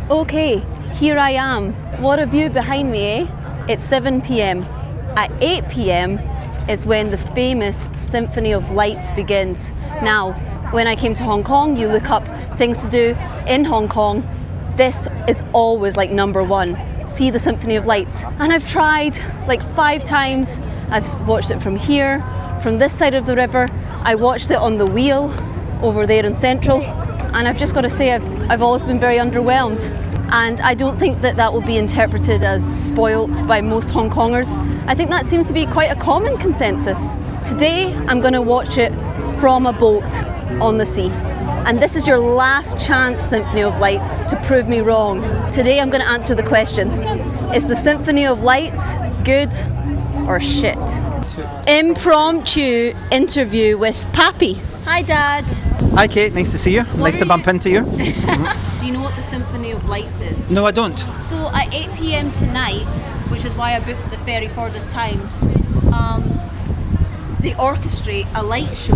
Okay, here I am. What a view behind me, eh? It's 7 p.m. At 8 p.m. is when the famous Symphony of Lights begins. Now, when I came to Hong Kong, you look up things to do in Hong Kong. This is always like number one. See the Symphony of Lights. And I've tried like 5 times. I've watched it from here, from this side of the river. I watched it on the wheel over there in Central. And I've just got to say, I've always been very underwhelmed. And I don't think that will be interpreted as spoilt by most Hong Kongers. I think that seems to be quite a common consensus. Today, I'm going to watch it from a boat on the sea. And this is your last chance, Symphony of Lights, to prove me wrong. Today, I'm going to answer the question, is the Symphony of Lights good or shit? Impromptu interview with Pappy. Hi, Dad. Hi, Kate. Nice to see you. Nice to bump into you. Do you know what the Symphony of Lights is? No, I don't. So at 8 p.m. tonight, which is why I booked the ferry for this time, they orchestrate a light show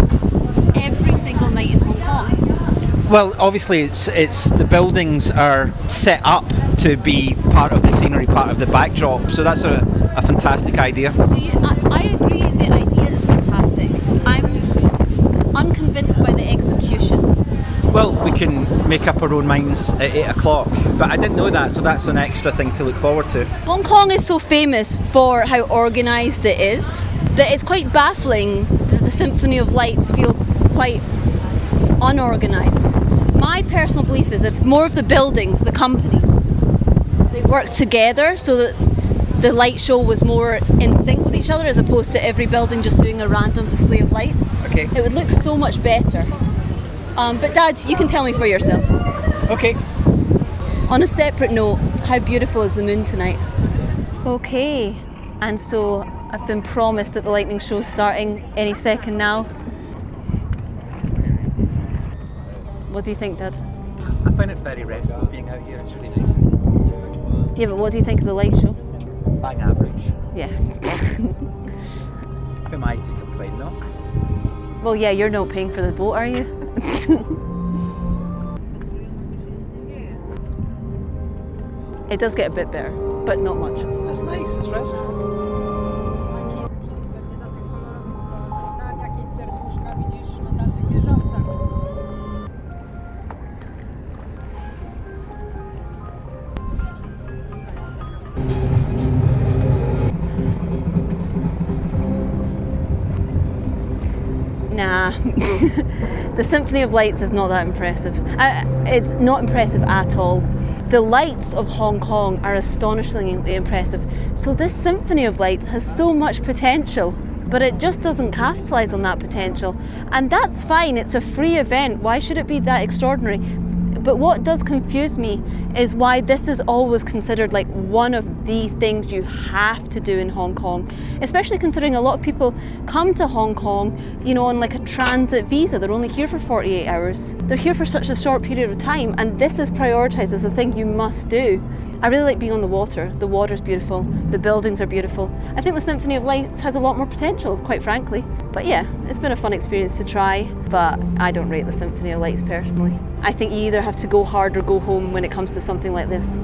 every single night in Hong Kong. Well, obviously, it's the buildings are set up to be part of the scenery, part of the backdrop. So that's a fantastic idea. I agree. The idea is fantastic. I'm unconvinced by the execution. Well, we can make up our own minds at 8 o'clock, but I didn't know that, so that's an extra thing to look forward to. Hong Kong is so famous for how organised it is that it's quite baffling that the Symphony of Lights feel quite unorganised. My personal belief is if more of the buildings, the companies, they worked together so that the light show was more in sync with each other as opposed to every building just doing a random display of lights. Okay. It would look so much better. But Dad, you can tell me for yourself. Okay. On a separate note, how beautiful is the moon tonight? Okay, and so I've been promised that the lightning show's starting any second now. What do you think, Dad? I find it very restful being out here. It's really nice. Yeah, but what do you think of the light show? Bang average. Yeah. Who am I to complain, though? Well, yeah, you're not paying for the boat, are you? It does get a bit better, but not much. That's nice. It's restful. Nah, the Symphony of Lights is not that impressive. It's not impressive at all. The lights of Hong Kong are astonishingly impressive. So this Symphony of Lights has so much potential, but it just doesn't capitalise on that potential. And that's fine, it's a free event. Why should it be that extraordinary? But what does confuse me is why this is always considered like one of the things you have to do in Hong Kong, especially considering a lot of people come to Hong Kong, you know, on like a transit visa. They're only here for 48 hours. They're here for such a short period of time, and this is prioritised as a thing you must do. I really like being on the water. The water's beautiful, the buildings are beautiful. I think the Symphony of Lights has a lot more potential, quite frankly. But yeah, it's been a fun experience to try, but I don't rate the Symphony of Lights personally. I think you either have to go hard or go home when it comes to something like this.